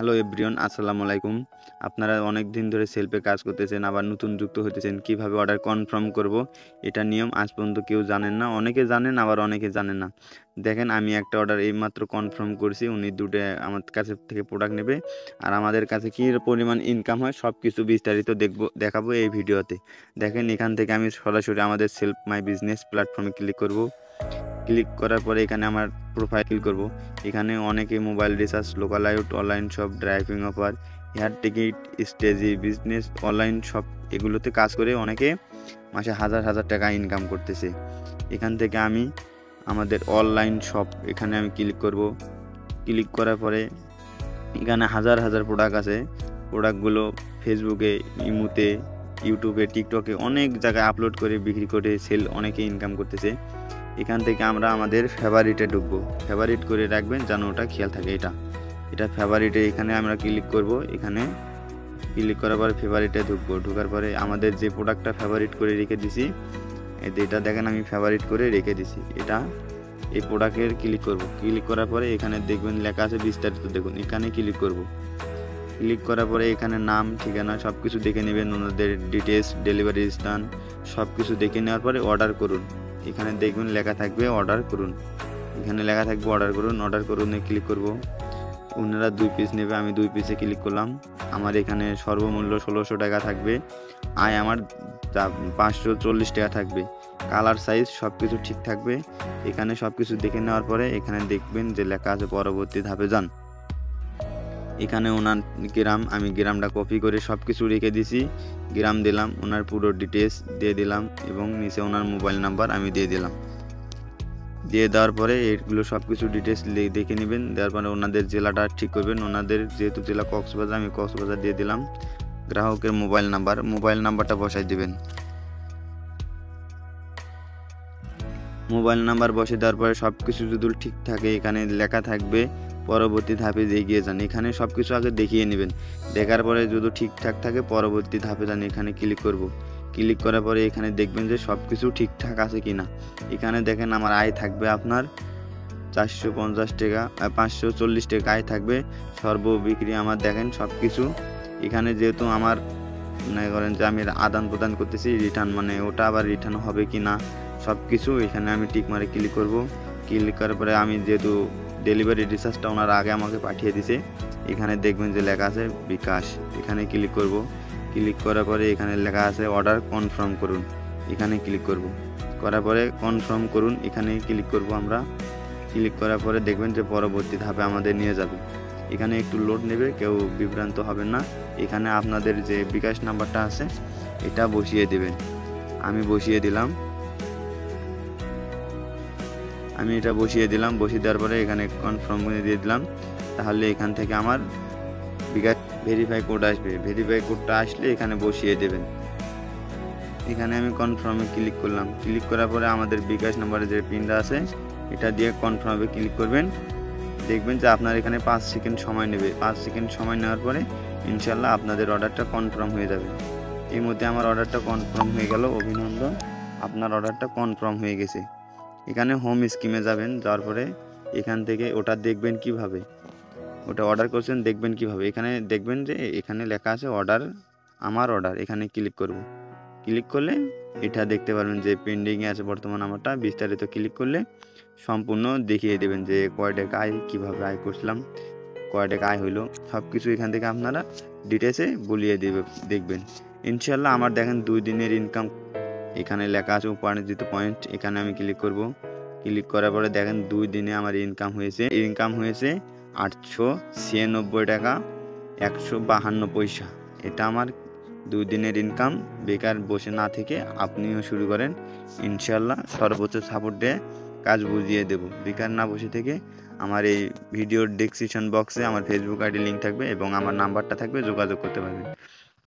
Hello everyone, আসসালামু আলাইকুম। আপনারা অনেক দিন ধরে সেলফে কাজ করতেছেন, আবার নতুন যুক্ত হতেছেন। কিভাবে অর্ডার কনফার্ম করব, এটা নিয়ম আজ পর্যন্ত কেউ জানেন না। অনেকে জানেন, আবার অনেকে জানেন না। দেখেন, আমি একটা অর্ডার এইমাত্র কনফার্ম করছি। উনি দুটো আমার কাছে থেকে প্রোডাক্ট নেবে, আর আমাদের কাছে কী পরিমাণ ইনকাম হয় সব কিছু বিস্তারিত দেখাবো এই ভিডিওতে। দেখেন, এখান থেকে আমি সরাসরি আমাদের সেলফ মাই বিজনেস প্ল্যাটফর্মে ক্লিক করব। ক্লিক করার পরে এখানে আমার প্রোফাইল ক্লিক করব। এখানে অনেকে mobile recharge, local out, online shop, driving offer, air ticket, স্টেজি, বিজনেস, অনলাইন শপ, এগুলোতে কাজ করে অনেকে মাসে হাজার হাজার টাকা ইনকাম করতেছে। এখান থেকে আমি আমাদের অনলাইন শপ এখানে আমি ক্লিক করব। ক্লিক করার পরে এখানে হাজার হাজার প্রোডাক্ট আছে। প্রোডাক্টগুলো ফেসবুকে, ইমুতে, ইউটিউবে, টিকটকে অনেক জায়গায় আপলোড করে বিক্রি করে সেল অনেকে ইনকাম করতেছে। এখান থেকে আমরা আমাদের ফেভারিটে ঢুকবো। ফেভারিট করে রাখবেন যেন ওটা খেয়াল থাকে। এটা ফেভারিটে এখানে আমরা ক্লিক করব। এখানে ক্লিক করার পরে ফেভারিটে ঢুকবো। ঢোকার পরে আমাদের যে প্রোডাক্টটা ফেভারিট করে রেখে দিছি, এটা দেখেন আমি ফেভারিট করে রেখে দিছি। এই প্রোডাক্টের ক্লিক করব। ক্লিক করার পরে এখানে দেখবেন লেখা আছে বিস্তারিত, দেখুন এখানে ক্লিক করব। ক্লিক করার পরে এখানে নাম, ঠিকানা সব কিছু দেখে নেবেন, ওনাদের ডিটেলস, ডেলিভারি স্থান সব কিছু দেখে নেওয়ার পরে অর্ডার করুন। এখানে দেখবেন লেখা থাকবে অর্ডার করুন। এখানে লেখা থাকবে অর্ডার করুন। অর্ডার করুনে ক্লিক করব। ওনারা 2 পিস নেবে, আমি 2 পিসে ক্লিক করলাম। আমার এখানে সর্বমূল্য 1600 টাকা থাকবে। আয় আমার 540 টাকা থাকবে। কালার, সাইজ সব কিছু ঠিক থাকবে। এখানে সব কিছু দেখে নেওয়ার পরে এখানে দেখবেন যে লেখা আছে পরবর্তী ধাপে যান। এখানে ওনার গ্রাম, আমি গ্রামটা কপি করে সব কিছু রেখে দিছি। গ্রাম দিলাম, ওনার পুরো ডিটেলস দিয়ে দিলাম এবং নিচে ওনার মোবাইল নাম্বার আমি দিয়ে দিলাম। দিয়ে দেওয়ার পরে এগুলো সব কিছু ডিটেলস দেখে নেবেন। দেওয়ার পরে ওনাদের জেলাটা ঠিক করবেন। ওনাদের যেহেতু জেলা কক্সবাজার, আমি কক্সবাজার দিয়ে দিলাম। গ্রাহকের মোবাইল নাম্বারটা বসাই দিবেন। মোবাইল নাম্বার বসে দেওয়ার পরে সব কিছু যদি ঠিক থাকে এখানে লেখা থাকবে পরবর্তী ধাপে এগিয়ে যান। এখানে সব কিছু আগে দেখিয়ে নেবেন। দেখার পরে যদি ঠিকঠাক থাকে পরবর্তী ধাপে যান, এখানে ক্লিক করব। ক্লিক করার পরে এখানে দেখবেন যে সব কিছু ঠিকঠাক আছে কিনা। এখানে দেখেন আমার আয় থাকবে আপনার 450 টাকা, 540 টাকা আয় থাকবে। সর্ববিক্রি আমার দেখেন সব কিছু। এখানে যেহেতু আমার মনে করেন যে আমি আদান প্রদান করতেছি, রিটার্ন মানে ওটা আবার রিটার্ন হবে কি না সব কিছু এখানে আমি টিক মারে ক্লিক করব। ক্লিক করার পরে আমি যেহেতু ডেলিভারি রিচার্জটা ওনারা আগে আমাকে পাঠিয়ে দিছে, এখানে দেখবেন যে লেখা আছে বিকাশ, এখানে ক্লিক করব। ক্লিক করার পরে এখানে লেখা আছে অর্ডার কনফার্ম করুন, এখানে ক্লিক করব। করার পরে কনফার্ম করুন, এখানে ক্লিক করব আমরা। ক্লিক করার পরে দেখবেন যে পরবর্তী ধাপে আমাদের নিয়ে যাবে। এখানে একটু লোড নেবে, কেউ বিভ্রান্ত হবেন না। এখানে আপনাদের যে বিকাশ নাম্বারটা আছে এটা বসিয়ে দেবেন। আমি বসিয়ে দিলাম। বসিয়ে দেওয়ার পরে এখানে কনফার্ম করে দিয়ে দিলাম। তাহলে এখান থেকে আমার বিকাশ ভেরিফাই কোড আসবে। ভেরিফাই কোডটা আসলে এখানে বসিয়ে দেবেন। এখানে আমি কনফার্মে ক্লিক করলাম। ক্লিক করার পরে আমাদের বিকাশ নাম্বারে যে পিনটা আছে এটা দিয়ে কনফার্মে ক্লিক করবেন। দেখবেন যে আপনার এখানে 5 সেকেন্ড সময় নেবে। 5 সেকেন্ড সময় নেওয়ার পরে ইনশাল্লাহ আপনাদের অর্ডারটা কনফার্ম হয়ে যাবে। এই মধ্যে আমার অর্ডারটা কনফার্ম হয়ে গেল। অভিনন্দন, আপনার অর্ডারটা কনফার্ম হয়ে গেছে। এখানে হোম স্কিমে যাবেন। যাওয়ার পরে এখান থেকে ওটা দেখবেন কিভাবে, ওটা অর্ডার করছেন দেখবেন কিভাবে। এখানে দেখবেন যে এখানে লেখা আছে অর্ডার, আমার অর্ডার। এখানে ক্লিক করব। ক্লিক করলে এটা দেখতে পারবেন যে পেন্ডিংয়ে আছে বর্তমান আমারটা। বিস্তারিত ক্লিক করলে সম্পূর্ণ দেখিয়ে দেবেন যে কয় টাকা আয়, কীভাবে আয় করছিলাম, কয় টাকা আয় হইলো, সব কিছু এখান থেকে আপনারা ডিটেলসে বলিয়ে দেখবেন। ইনশাল্লাহ আমার দেখেন 2 দিনের ইনকাম এখানে লেখা আছে উপার্জিত পয়েন্ট। এখানে আমি ক্লিক করব। ক্লিক করার পরে দেখেন 2 দিনে আমার ইনকাম হয়েছে 896 টাকা 152 পয়সা। এটা আমার 2 দিনের ইনকাম। বেকার বসে না থেকে আপনিও শুরু করেন, ইনশাল্লাহ সর্বোচ্চ সাপোর্ট দিয়ে কাজ বুঝিয়ে দেব। বেকার না বসে থেকে আমার এই ভিডিওর ডেসক্রিপশন বক্সে আমার ফেসবুক আইডি লিঙ্ক থাকবে এবং আমার নাম্বারটা থাকবে, যোগাযোগ করতে পারবেন।